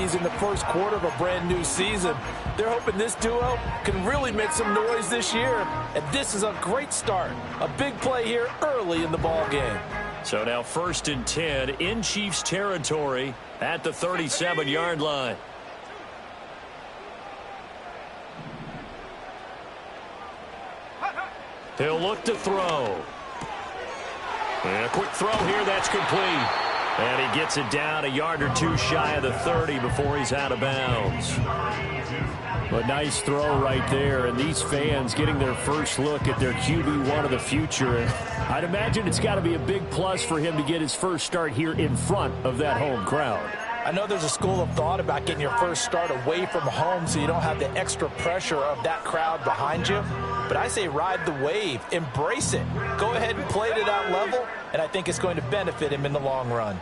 rookies in the first quarter of a brand new season. They're hoping this duo can really make some noise this year. And this is a great start. A big play here early in the ball game. So now 1st and 10 in Chiefs territory at the 37-yard line. He'll look to throw. And a quick throw here, that's complete. And he gets it down a yard or two shy of the 30 before he's out of bounds. A nice throw right there, and these fans getting their first look at their QB1 of the future. And I'd imagine it's got to be a big plus for him to get his first start here in front of that home crowd. I know there's a school of thought about getting your first start away from home so you don't have the extra pressure of that crowd behind you. But I say ride the wave. Embrace it. Go ahead and play to that level, and I think it's going to benefit him in the long run.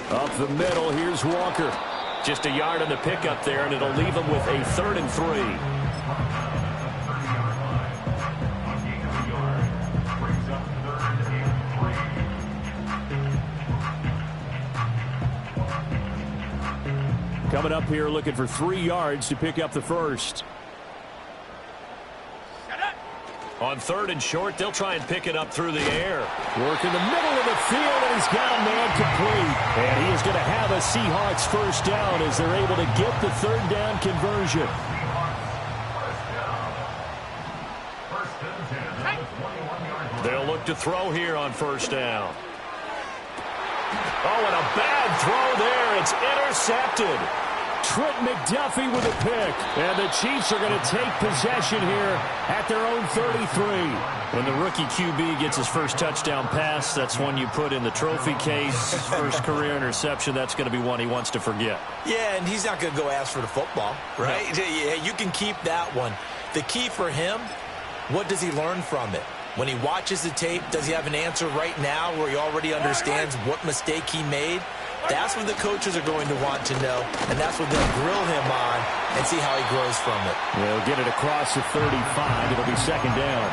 Up the middle, here's Walker. Just a yard on the pickup there, and it'll leave him with a 3rd and 3. Coming up here looking for 3 yards to pick up the first. On 3rd and short, they'll try and pick it up through the air. Work in the middle of the field, and he's got a man complete. And he is going to have a Seahawks first down as they're able to get the 3rd down conversion. They'll look to throw here on 1st down. Oh, and a bad throw there. It's intercepted. Trent McDuffie with a pick. And the Chiefs are going to take possession here at their own 33. When the rookie QB gets his first touchdown pass, that's one you put in the trophy case. First career interception, that's going to be one he wants to forget. Yeah, and he's not going to go ask for the football, right? No. Yeah, you can keep that one. The key for him, what does he learn from it? When he watches the tape, does he have an answer right now where he already understands what mistake he made? That's what the coaches are going to want to know, and that's what they'll grill him on and see how he grows from it. They'll get it across the 35. It'll be 2nd down.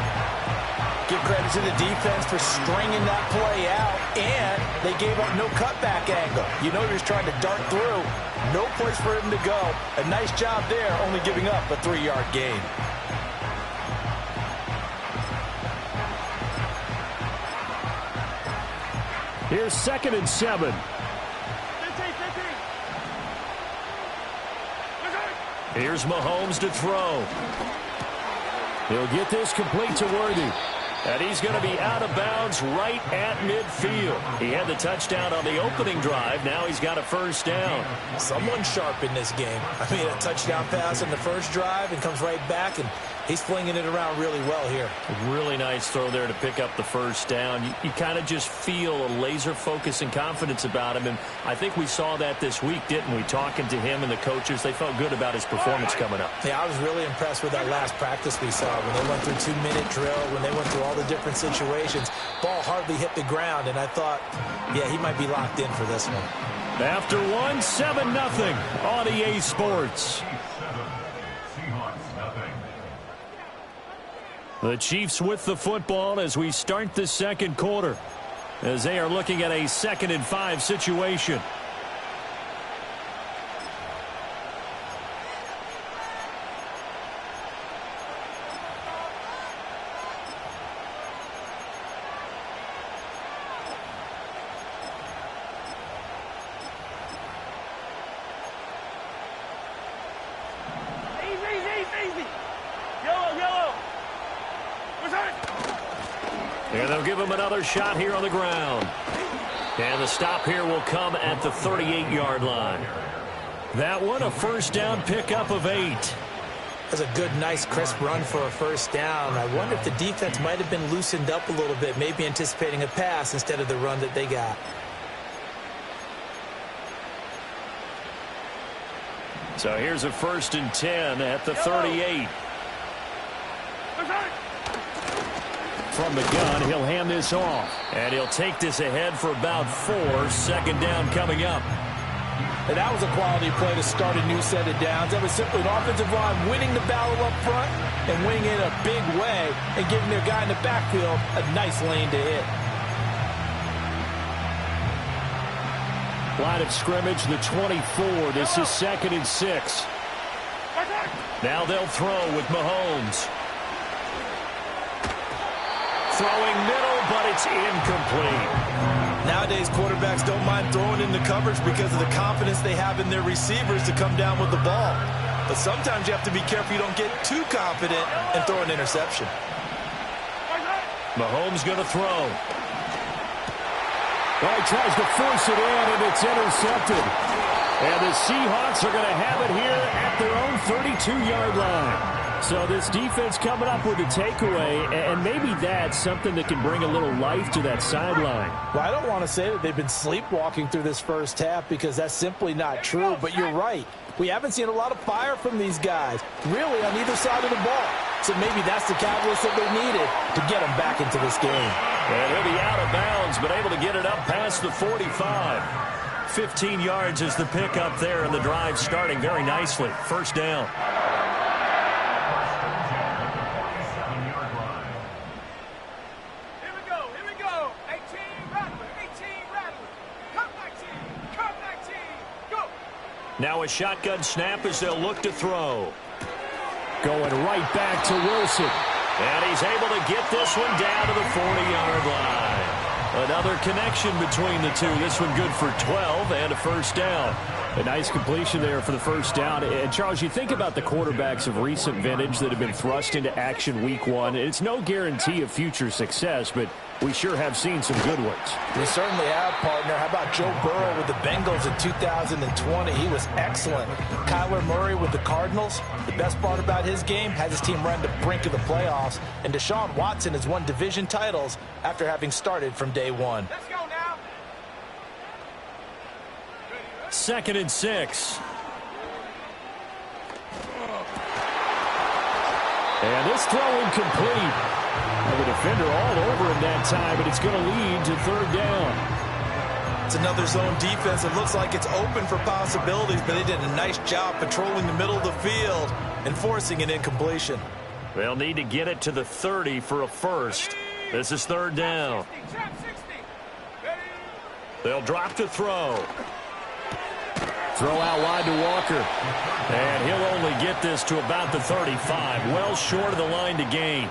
Give credit to the defense for stringing that play out, and they gave up no cutback angle. You know he was trying to dart through. No place for him to go. A nice job there, only giving up a 3-yard gain. Here's 2nd and 7. Here's Mahomes to throw. He'll get this complete to Worthy. And he's going to be out of bounds right at midfield. He had the touchdown on the opening drive. Now he's got a first down. Someone sharp in this game. I mean, a touchdown pass in the first drive and comes right back, and he's flinging it around really well here. A really nice throw there to pick up the first down. You kind of just feel a laser focus and confidence about him, and I think we saw that this week, didn't we? Talking to him and the coaches, they felt good about his performance coming up. Yeah, I was really impressed with that last practice we saw when they went through 2-minute drill, when they went through all the different situations. Ball hardly hit the ground, and I thought, yeah, he might be locked in for this one. After 7-0 on EA Sports. The Chiefs with the football as we start the 2nd quarter, as they are looking at a 2nd and 5 situation. And they'll give him another shot here on the ground. And the stop here will come at the 38-yard line. That one, a first down pickup of 8. That's a good, nice, crisp run for a first down. I wonder if the defense might have been loosened up a little bit, maybe anticipating a pass instead of the run that they got. So here's a 1st and 10 at the 38. From the gun, he'll hand this off. And he'll take this ahead for about 4. 2nd down coming up. And that was a quality play to start a new set of downs. That was simply an offensive line winning the battle up front and winning it in a big way and giving their guy in the backfield a nice lane to hit. Line of scrimmage, the 24. This is 2nd and 6. Now they'll throw with Mahomes. Throwing middle, but it's incomplete. Nowadays, quarterbacks don't mind throwing into coverage because of the confidence they have in their receivers to come down with the ball. But sometimes you have to be careful you don't get too confident and throw an interception. Mahomes going to throw. Oh, he tries to force it in, and it's intercepted. And the Seahawks are going to have it here at their own 32-yard line. So this defense coming up with a takeaway, and maybe that's something that can bring a little life to that sideline. Well, I don't want to say that they've been sleepwalking through this first half because that's simply not true, but you're right. We haven't seen a lot of fire from these guys, really, on either side of the ball. So maybe that's the catalyst that they needed to get them back into this game. And he'll be out of bounds, but able to get it up past the 45. 15 yards is the pickup there, and the drive starting very nicely. First down. Now a shotgun snap as they'll look to throw. Going right back to Wilson. And he's able to get this one down to the 40-yard line. Another connection between the two. This one good for 12 and a first down. A nice completion there for the first down. And, Charles, you think about the quarterbacks of recent vintage that have been thrust into action week one. It's no guarantee of future success, but we sure have seen some good ones. We certainly have, partner. How about Joe Burrow with the Bengals in 2020? He was excellent. Kyler Murray with the Cardinals. The best part about his game has his team run to the brink of the playoffs. And Deshaun Watson has won division titles after having started from day one. Let's go now. 2nd and 6. And this throw incomplete. The defender all over him that time, but it's going to lead to 3rd down. It's another zone defense. It looks like it's open for possibilities, but they did a nice job patrolling the middle of the field and forcing an incompletion. They'll need to get it to the 30 for a first. This is 3rd down. They'll drop to throw. Throw out wide to Walker. And he'll only get this to about the 35. Well short of the line to gain.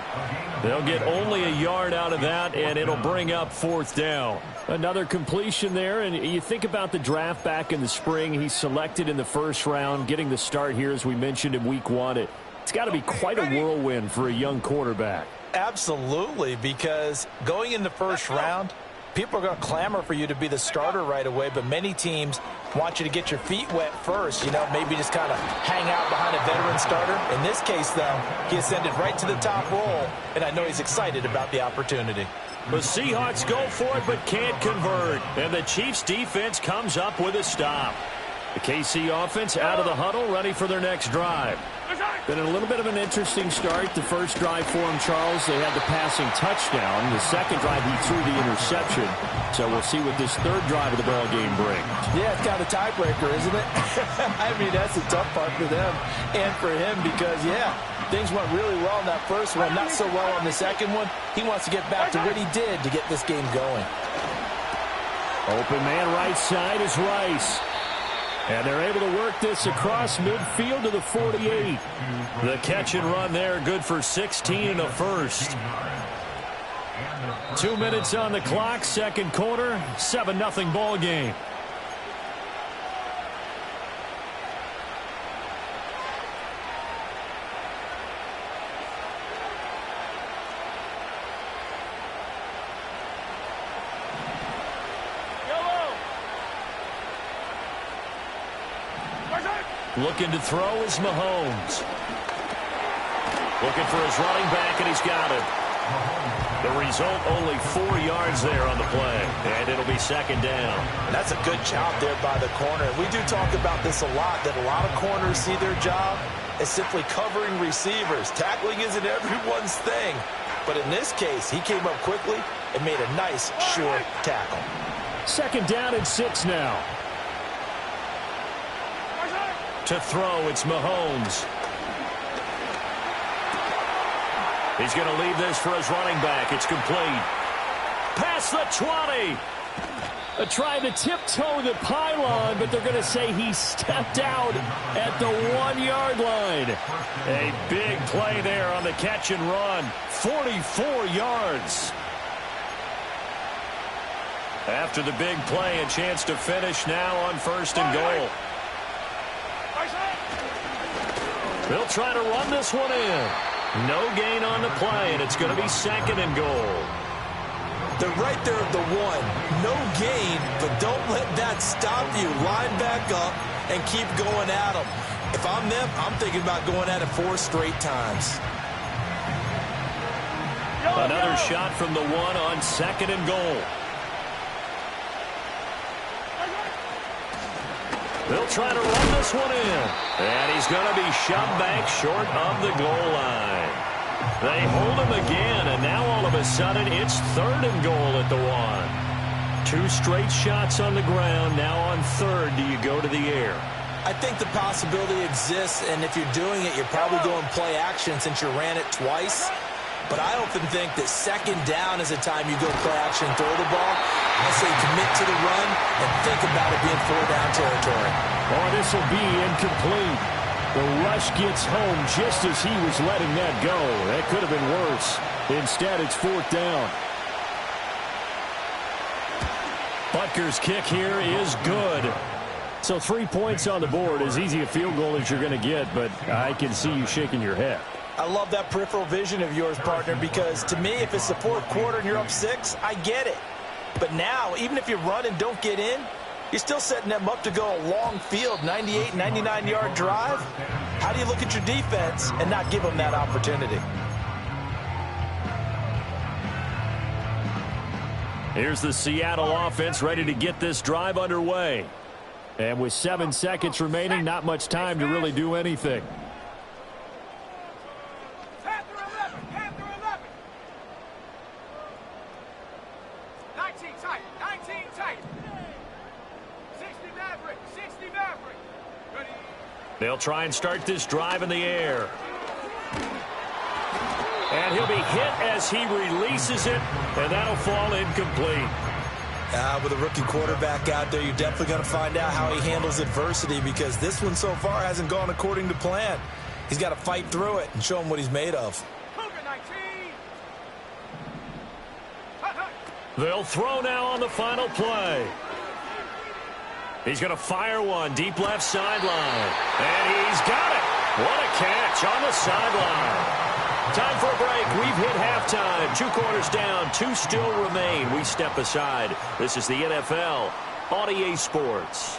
They'll get only a yard out of that, and it'll bring up 4th down. Another completion there, and you think about the draft back in the spring. He's selected in the first round, getting the start here, as we mentioned in week one. It's got to be quite a whirlwind for a young quarterback. Absolutely, because going in the first round, people are going to clamor for you to be the starter right away, but many teams want you to get your feet wet first, maybe just kind of hang out behind a veteran starter. In this case, though, he ascended right to the top role, and I know he's excited about the opportunity. The Seahawks go for it but can't convert, and the Chiefs defense comes up with a stop. The KC offense out of the huddle, ready for their next drive. Been a little bit of an interesting start. The first drive for him, Charles, they had the passing touchdown. The second drive, he threw the interception. So we'll see what this third drive of the ball game brings. Yeah, it's kind of a tiebreaker, isn't it? I mean, that's the tough part for them and for him because, yeah, things went really well in that first one, not so well on the second one. He wants to get back to what he did to get this game going. Open man right side is Rice. And they're able to work this across midfield to the 48. The catch and run there, good for 16 and a first. 2 minutes on the clock, second quarter, 7-0 ball game. Looking to throw is Mahomes. Looking for his running back, and he's got it. The result, only 4 yards there on the play, and it'll be second down. That's a good job there by the corner. We do talk about this a lot, that a lot of corners see their job as simply covering receivers. Tackling isn't everyone's thing, but in this case, he came up quickly and made a nice, sure tackle. Second down and 6 now. To throw, it's Mahomes. He's going to leave this for his running back. It's complete. Past the 20. Trying to tiptoe the pylon, but they're going to say he stepped out at the 1-yard line. A big play there on the catch and run. 44 yards. After the big play, a chance to finish now on 1st and goal. They'll try to run this one in. No gain on the play, and it's going to be 2nd and goal. They're right there at the 1. No gain, but don't let that stop you. Line back up and keep going at them. If I'm them, I'm thinking about going at it 4 straight times. Another shot from the 1 on 2nd and goal. They'll try to run this one in. And he's going to be shoved back short of the goal line. They hold him again, and now all of a sudden it's 3rd and goal at the 1. 2 straight shots on the ground. Now on 3rd, do you go to the air? I think the possibility exists, and if you're doing it, you're probably going play action since you ran it twice. But I often think that 2nd down is a time you go play action, throw the ball. I say commit to the run and think about it being 4-down territory. Oh, this will be incomplete. The rush gets home just as he was letting that go. That could have been worse. Instead, it's 4th down. Butker's kick here is good. So 3 points on the board, as easy a field goal as you're going to get, but I can see you shaking your head. I love that peripheral vision of yours, partner, because to me, if it's the 4th quarter and you're up 6, I get it. But now, even if you run and don't get in, you're still setting them up to go a long field, 98, 99-yard drive. How do you look at your defense and not give them that opportunity? Here's the Seattle offense ready to get this drive underway. And with 7 seconds remaining, not much time to really do anything. They'll try and start this drive in the air. And he'll be hit as he releases it, and that'll fall incomplete. With a rookie quarterback out there, you're definitely going to find out how he handles adversity, because this one so far hasn't gone according to plan. He's got to fight through it and show him what he's made of. They'll throw now on the final play. He's going to fire one deep left sideline. And he's got it. What a catch on the sideline. Time for a break. We've hit halftime. 2 quarters down. 2 still remain. We step aside. This is the NFL on EA Sports.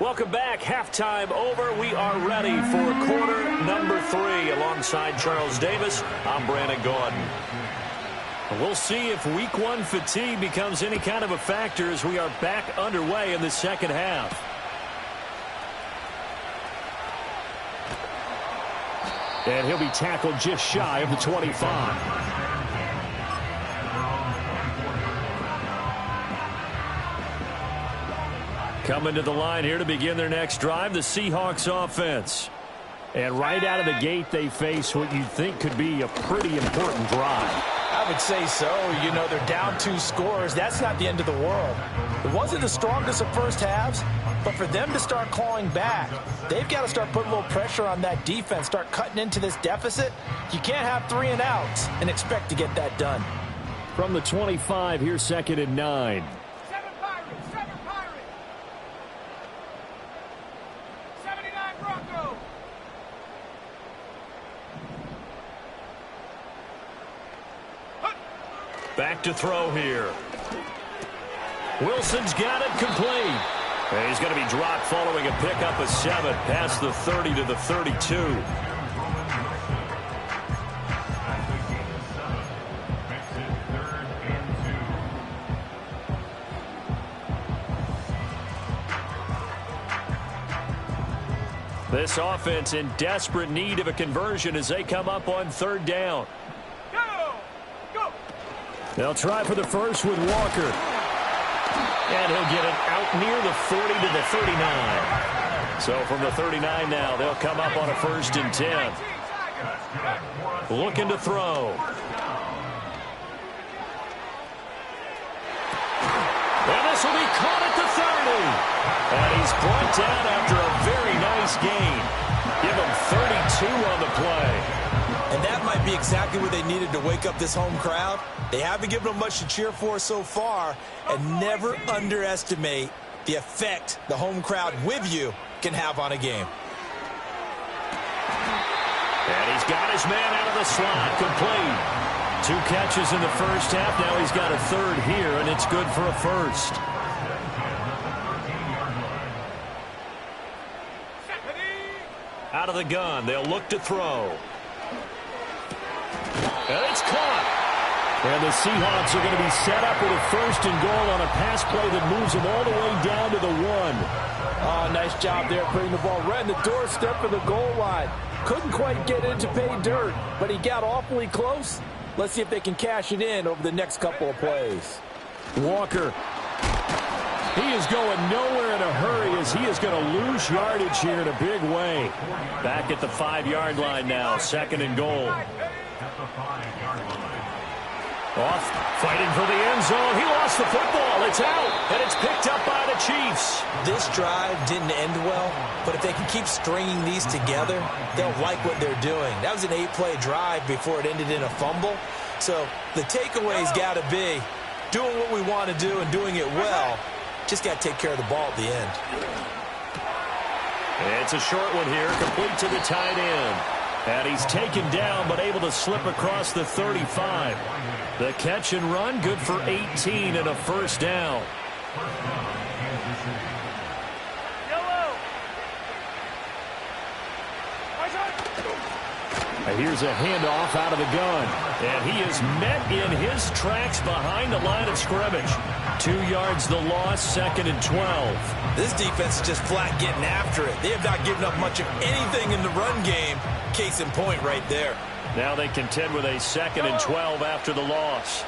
Welcome back. Halftime over. We are ready for quarter number 3. Alongside Charles Davis, I'm Brandon Gaudin. We'll see if week 1 fatigue becomes any kind of a factor as we are back underway in the second half. And he'll be tackled just shy of the 25. Coming to the line here to begin their next drive, the Seahawks offense. And right out of the gate, they face what you'd think could be a pretty important drive. I would say so. You know, they're down 2 scores. That's not the end of the world. It wasn't the strongest of first halves, but for them to start clawing back, they've got to start putting a little pressure on that defense, start cutting into this deficit. You can't have 3 and outs and expect to get that done. From the 25, here's 2nd and 9. Back to throw here. Wilson's got it complete. And he's going to be dropped following a pickup of 7 past the 30 to the 32. This offense in desperate need of a conversion as they come up on 3rd down. They'll try for the first with Walker. And he'll get it out near the 40 to the 39. So from the 39 now, they'll come up on a 1st and 10. Looking to throw. And this will be caught at the 30. And he's brought down after a very nice gain. Give him 32 on the play. And that might be exactly what they needed to wake up this home crowd. They haven't given them much to cheer for so far. And never underestimate the effect the home crowd with you can have on a game. And he's got his man out of the slot, complete. 2 catches in the first half. Now he's got a 3rd here, and it's good for a 1st. Out of the gun, they'll look to throw. And it's caught. And the Seahawks are going to be set up with a 1st and goal on a pass play that moves them all the way down to the 1. Oh, nice job there putting the ball right in the doorstep of the goal line. Couldn't quite get in to pay dirt, but he got awfully close. Let's see if they can cash it in over the next couple of plays. Walker. He is going nowhere in a hurry as he is going to lose yardage here in a big way. Back at the 5-yard line now, 2nd and goal. Off, fighting for the end zone. He lost the football. It's out, and it's picked up by the Chiefs. This drive didn't end well, but if they can keep stringing these together, they'll like what they're doing. That was an 8-play drive before it ended in a fumble. So the takeaway's got to be doing what we want to do and doing it well. Just got to take care of the ball at the end. It's a short one here, complete to the tight end. And he's taken down, but able to slip across the 35. The catch and run, good for 18 and a 1st down. Here's a handoff out of the gun. And he is met in his tracks behind the line of scrimmage. 2 yards the loss, 2nd and 12. This defense is just flat getting after it. They have not given up much of anything in the run game. Case in point right there. Now they contend with a 2nd and 12 after the loss.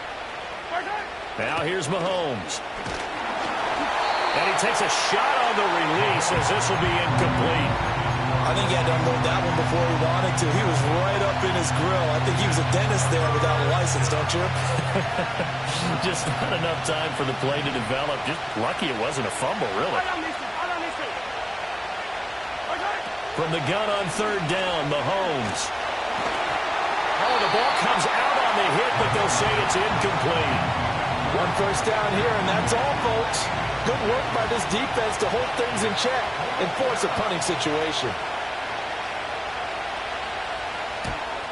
Now here's Mahomes. And he takes a shot on the release as this will be incomplete. I think he had to unload that one before he wanted to. He was right up in his grill. I think he was a dentist there without a license, don't you? Just not enough time for the play to develop. Just lucky it wasn't a fumble, really. From the gun on 3rd down, Mahomes. Oh, the ball comes out on the hit, but they'll say it's incomplete. 1 first down here, and that's all, folks. Good work by this defense to hold things in check and force a punting situation.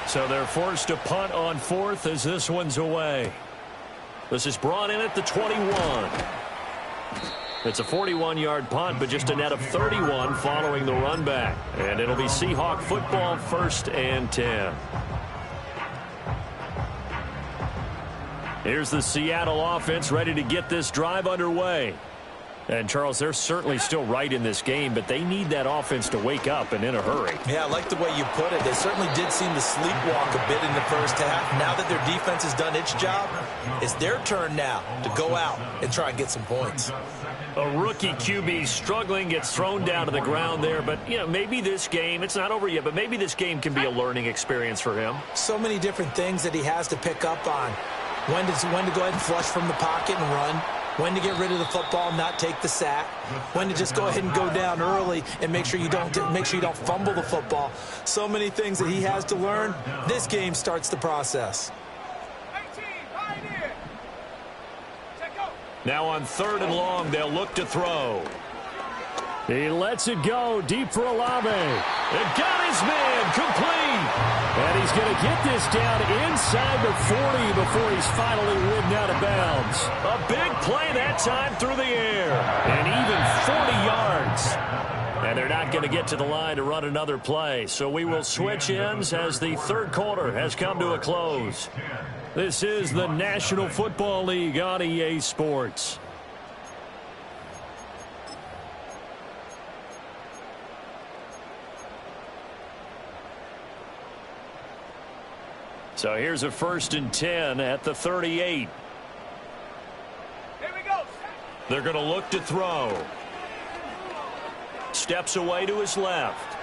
So they're forced to punt on 4th as this one's away. This is brought in at the 21. It's a 41-yard punt, but just a net of 31 following the run back. And it'll be Seahawk football, 1st and 10. Here's the Seattle offense ready to get this drive underway. And, Charles, they're certainly still right in this game, but they need that offense to wake up and in a hurry. Yeah, I like the way you put it. They certainly did seem to sleepwalk a bit in the first half. Now that their defense has done its job, it's their turn now to go out and try and get some points. A rookie QB struggling, gets thrown down to the ground there. But, you know, maybe this game, it's not over yet, but maybe this game can be a learning experience for him. So many different things that he has to pick up on. When to go ahead and flush from the pocket and run. When to get rid of the football, not take the sack. When to just go ahead and go down early and make sure you don't fumble the football. So many things that he has to learn. This game starts the process. Now on 3rd and long, they'll look to throw. He lets it go deep for Olave. It got his man complete. And he's going to get this down inside the 40 before he's finally ridden out of bounds. A big play that time through the air. And even 40 yards. And they're not going to get to the line to run another play. So we will switch ends as the 3rd quarter has come to a close. This is the National Football League on EA Sports. So here's a 1st and 10 at the 38. Here we go. They're going to look to throw. steps away to his left.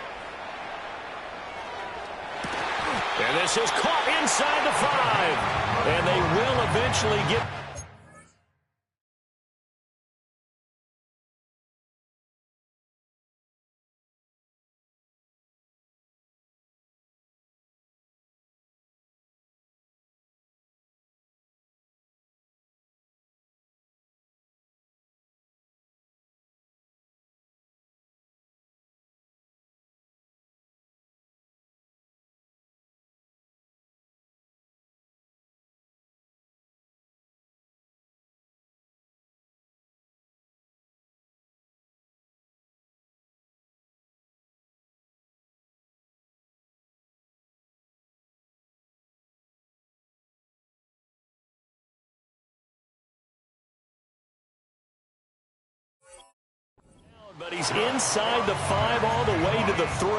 And this is caught inside the 5. And they will eventually get... But he's inside the 5 all the way to the 3.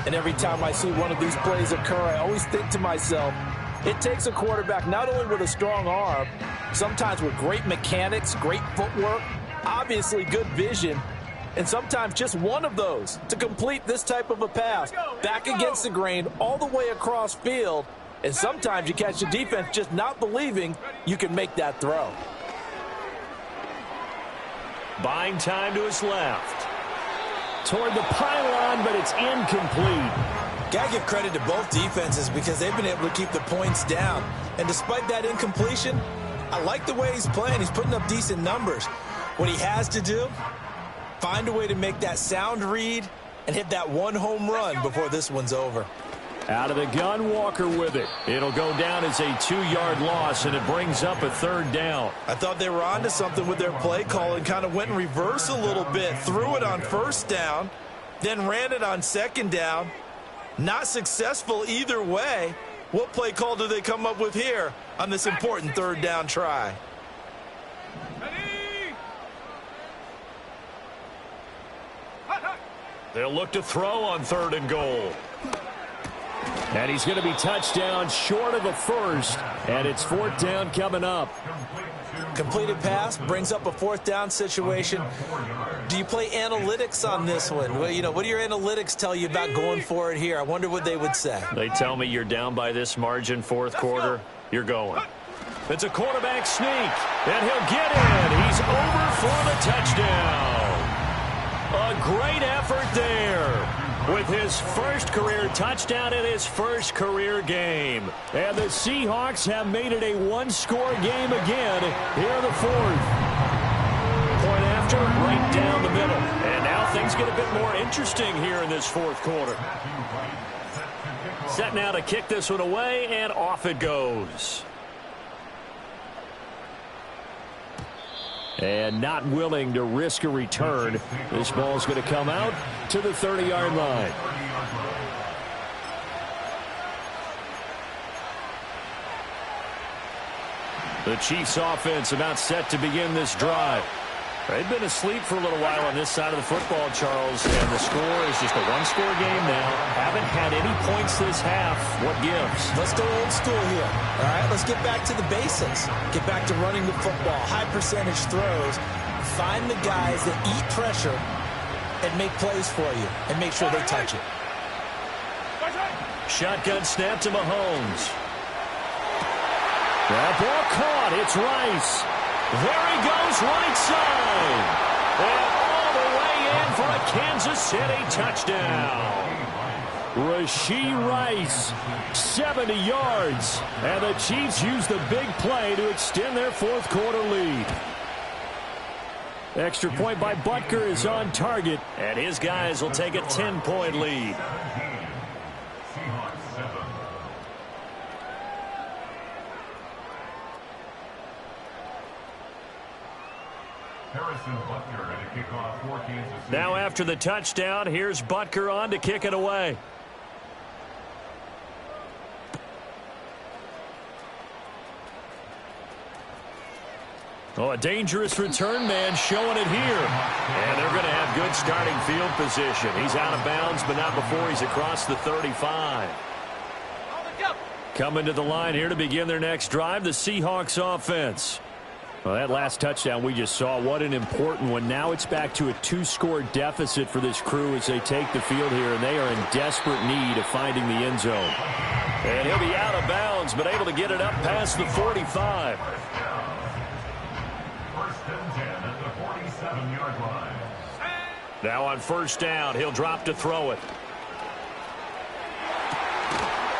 And every time I see one of these plays occur, I always think to myself, it takes a quarterback not only with a strong arm, sometimes with great mechanics, great footwork, obviously good vision, and sometimes just one of those to complete this type of a pass. Back against the grain, all the way across field, and sometimes you catch the defense just not believing you can make that throw. Buying time to his left. Toward the pylon, but it's incomplete. Got to give credit to both defenses because they've been able to keep the points down. And despite that incompletion, I like the way he's playing. He's putting up decent numbers. What he has to do, find a way to make that sound read and hit that one home run before this one's over. Out of the gun, Walker with it. It'll go down as a 2-yard loss, and it brings up a 3rd down. I thought they were onto something with their play call and kind of went in reverse a little bit. Threw it on 1st down, then ran it on 2nd down. Not successful either way. What play call do they come up with here on this important 3rd down try? They'll look to throw on 3rd and goal. And he's going to be touchdown short of a 1st, and it's 4th down coming up. Completed pass brings up a 4th down situation. Do you play analytics on this one? Well, you know, what do your analytics tell you about going for it here? I wonder what they would say. They tell me you're down by this margin 4th quarter. You're going. It's a quarterback sneak, and he'll get in. He's over for the touchdown. A great effort there. With his first career touchdown in his first career game. And the Seahawks have made it a 1-score game again here in the 4th. Point after, right down the middle. And now things get a bit more interesting here in this 4th quarter. Set now to kick this one away, and off it goes. And not willing to risk a return. This ball's going to come out to the 30-yard line. The Chiefs offense about set to begin this drive. They've been asleep for a little while on this side of the football, Charles, and the score is just a 1-score game now. Haven't had any points this half. What gives? Let's go old school here. All right, let's get back to the basics. Get back to running the football, high percentage throws. Find the guys that eat pressure and make plays for you and make sure they touch it. Shotgun snap to Mahomes. That ball caught. It's Rice. There he goes, right side. And all the way in for a Kansas City touchdown. Rashee Rice, 70 yards. And the Chiefs use the big play to extend their 4th quarter lead. Extra point by Butker is on target. And his guys will take a 10-point lead. Now after the touchdown, here's Butker on to kick it away. Oh, a dangerous return man showing it here. And they're going to have good starting field position. He's out of bounds, but not before he's across the 35. Coming to the line here to begin their next drive, the Seahawks offense. Well, that last touchdown we just saw, what an important one. Now it's back to a 2-score deficit for this crew as they take the field here, and they are in desperate need of finding the end zone. And he'll be out of bounds, but able to get it up past the 45. Now on first down, he'll drop to throw it.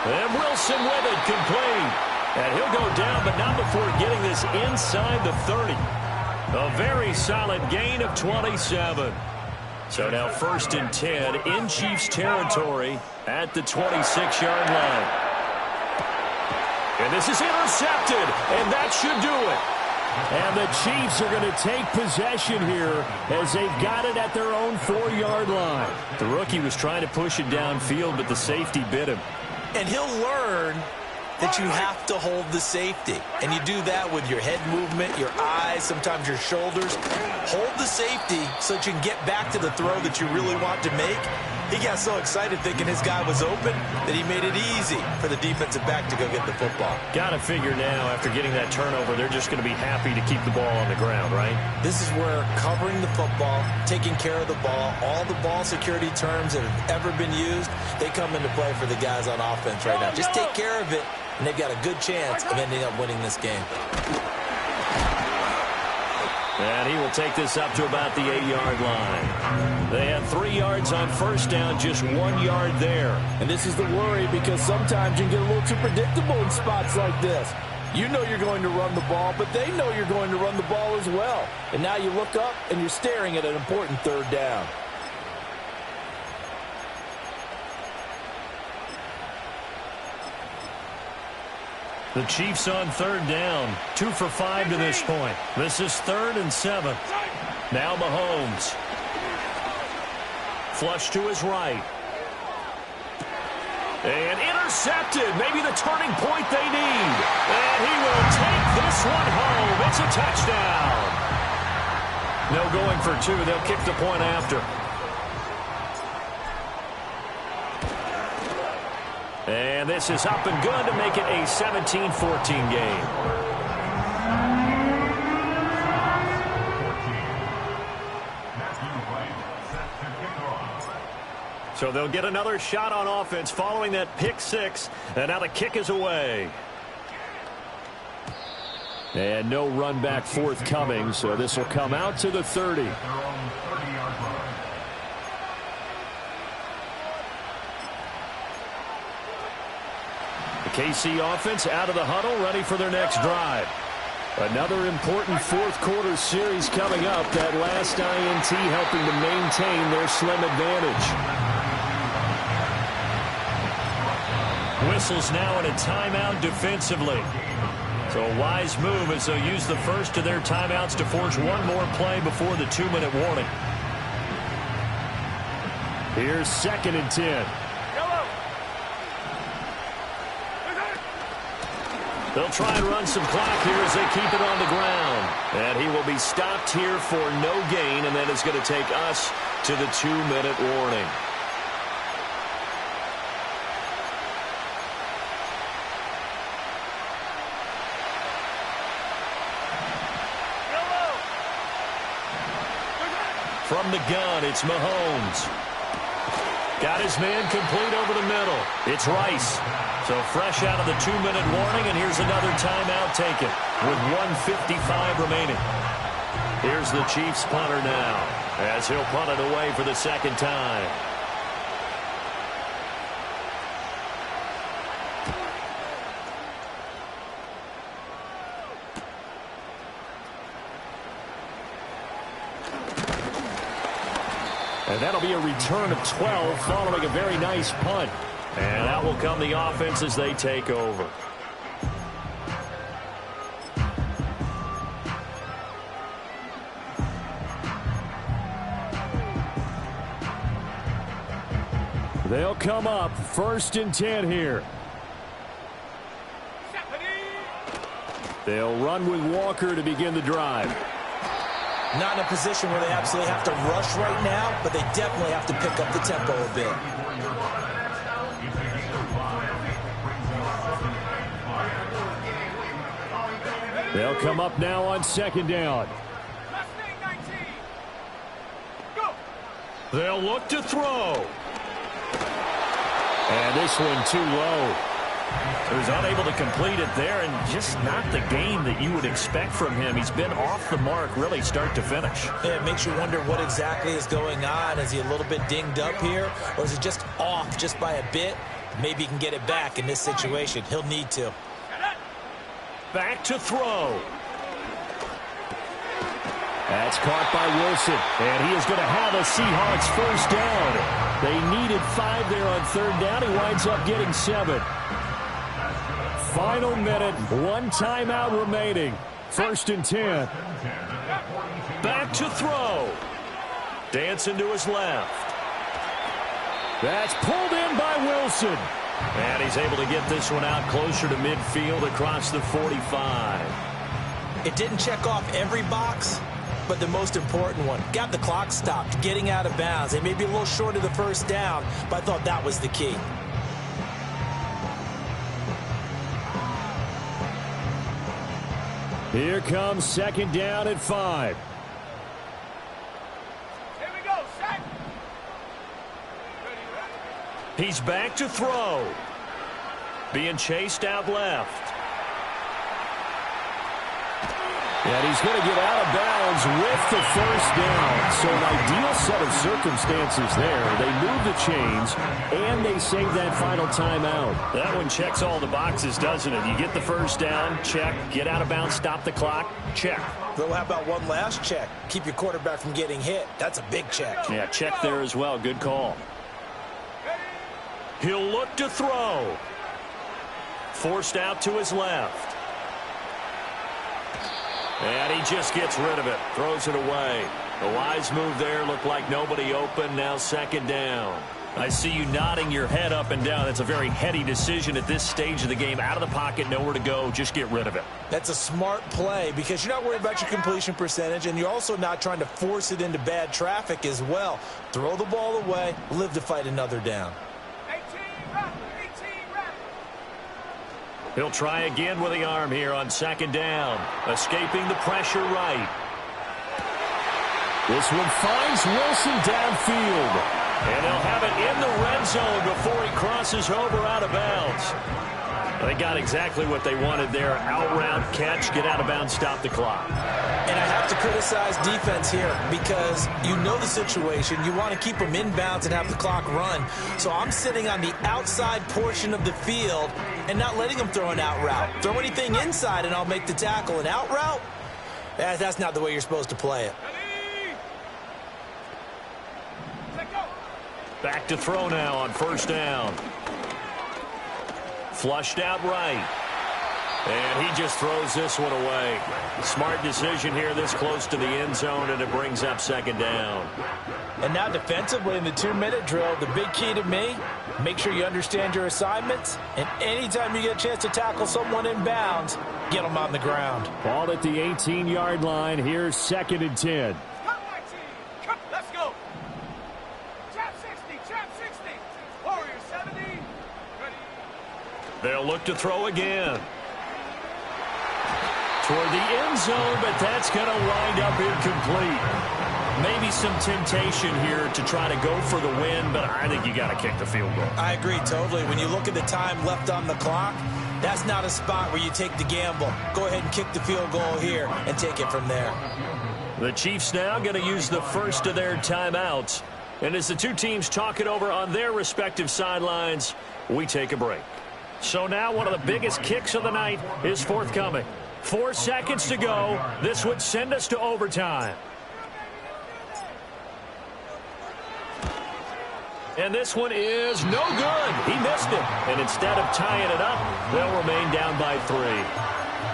And Wilson with it, complete. And he'll go down, but not before getting this inside the 30. A very solid gain of 27. So now first and 10 in Chiefs territory at the 26-yard line. And this is intercepted, and that should do it. And the Chiefs are going to take possession here as they've got it at their own 4-yard line. The rookie was trying to push it downfield, but the safety bit him. And he'll learn that you have to hold the safety. And you do that with your head movement, your eyes, sometimes your shoulders. Hold the safety so that you can get back to the throw that you really want to make. He got so excited thinking his guy was open that he made it easy for the defensive back to go get the football. Got to figure now, after getting that turnover, they're just going to be happy to keep the ball on the ground, right? This is where covering the football, taking care of the ball, all the ball security terms that have ever been used, they come into play for the guys on offense right now. Just take care of it, and they've got a good chance of ending up winning this game. And he will take this up to about the 8-yard line. They had 3 yards on first down, just 1 yard there. And this is the worry because sometimes you can get a little too predictable in spots like this. You know you're going to run the ball, but they know you're going to run the ball as well. And now you look up and you're staring at an important third down. The Chiefs on third down, 2 for 5 to this point. This is 3rd and 7. Now Mahomes. Flush to his right. And intercepted. Maybe the turning point they need. And he will take this one home. It's a touchdown. No going for 2. They'll kick the point after. And this is up and good to make it a 17-14 game. So they'll get another shot on offense following that pick 6. And now the kick is away. And no run back forthcoming, so this will come out to the 30. KC offense out of the huddle, ready for their next drive. Another important fourth-quarter series coming up. That last INT helping to maintain their slim advantage. Whistles now in a timeout defensively. So a wise move as they'll use the first of their timeouts to force one more play before the 2-minute warning. Here's 2nd and 10. They'll try and run some clock here as they keep it on the ground. And he will be stopped here for no gain, and that is going to take us to the 2-minute warning. From the gun, it's Mahomes. Got his man complete over the middle. It's Rice. So fresh out of the 2-minute warning, and here's another timeout taken with 1:55 remaining. Here's the Chiefs punter now as he'll punt it away for the second time. And that'll be a return of 12 following a very nice punt. And that will come the offense as they take over. They'll come up 1st and 10 here. They'll run with Walker to begin the drive. Not in a position where they absolutely have to rush right now, but they definitely have to pick up the tempo a bit. They'll come up now on second down. They'll look to throw. And this one too low. He was unable to complete it there, and just not the game that you would expect from him. He's been off the mark really start to finish. Yeah, it makes you wonder what exactly is going on. Is he a little bit dinged up here, or is it just off just by a bit? Maybe he can get it back in this situation. He'll need to. Back to throw. That's caught by Wilson, and he is going to have a Seahawks first down. They needed 5 there on third down. He winds up getting 7. Final minute, 1 timeout remaining. 1st and 10. Back to throw. Dancing to his left. That's pulled in by Wilson. And he's able to get this one out closer to midfield across the 45. It didn't check off every box, but the most important one. Got the clock stopped, getting out of bounds. They may be a little short of the first down, but I thought that was the key. Here comes second down at 5. Here we go, set. He's back to throw. Being chased out left. And he's going to get out of bounds with the first down. So an ideal set of circumstances there. They move the chains, and they save that final timeout. That one checks all the boxes, doesn't it? You get the first down, check. Get out of bounds, stop the clock, check. Well, how about one last check? Keep your quarterback from getting hit. That's a big check. Yeah, check there as well. Good call. He'll look to throw. Forced out to his left. And he just gets rid of it. Throws it away. A wise move there. Looked like nobody open. Now second down. I see you nodding your head up and down. That's a very heady decision at this stage of the game. Out of the pocket, nowhere to go. Just get rid of it. That's a smart play because you're not worried about your completion percentage, and you're also not trying to force it into bad traffic as well. Throw the ball away. Live to fight another down. 18 rep. He'll try again with the arm here on second down. Escaping the pressure right. This one finds Wilson downfield. And they'll have it in the red zone before he crosses over out of bounds. They got exactly what they wanted there. Out route catch, get out of bounds, stop the clock. And I have to criticize defense here because you know the situation. You want to keep them in bounds and have the clock run. So I'm sitting on the outside portion of the field and not letting them throw an out route. Throw anything inside and I'll make the tackle. An out route? That's not the way you're supposed to play it. Back to throw now on first down. Flushed out right. And he just throws this one away. Smart decision here this close to the end zone, and it brings up second down. And now defensively in the 2-minute drill, the big key to me, make sure you understand your assignments, and anytime you get a chance to tackle someone in bounds, get them on the ground. Ball at the 18-yard line. Here's second and 10. Come, my team. Come, let's go. Trap 60, trap 60. Warrior 70. Ready. They'll look to throw again. Toward the end zone, but that's going to wind up incomplete. Maybe some temptation here to try to go for the win, but I think you got to kick the field goal. I agree totally. When you look at the time left on the clock, that's not a spot where you take the gamble. Go ahead and kick the field goal here and take it from there. The Chiefs now going to use the first of their timeouts. And as the two teams talk it over on their respective sidelines, we take a break. So now one of the biggest kicks of the night is forthcoming. 4 seconds to go. This would send us to overtime. And this one is no good. He missed it. And instead of tying it up, they'll remain down by 3.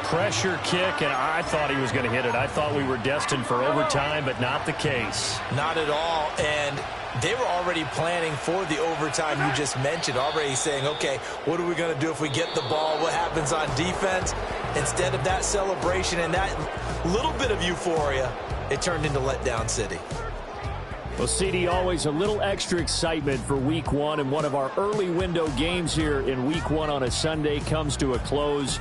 Pressure kick, and I thought he was going to hit it. I thought we were destined for overtime, but not the case. Not at all. And they were already planning for the overtime you just mentioned, already saying, okay, what are we going to do if we get the ball? What happens on defense? Instead of that celebration and that little bit of euphoria, it turned into letdown city. Well, CD, always a little extra excitement for Week 1, and one of our early window games here in Week 1 on a Sunday comes to a close.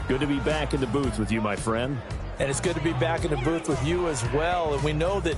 Good to be back in the booth with you, my friend. And it's good to be back in the booth with you as well. And we know that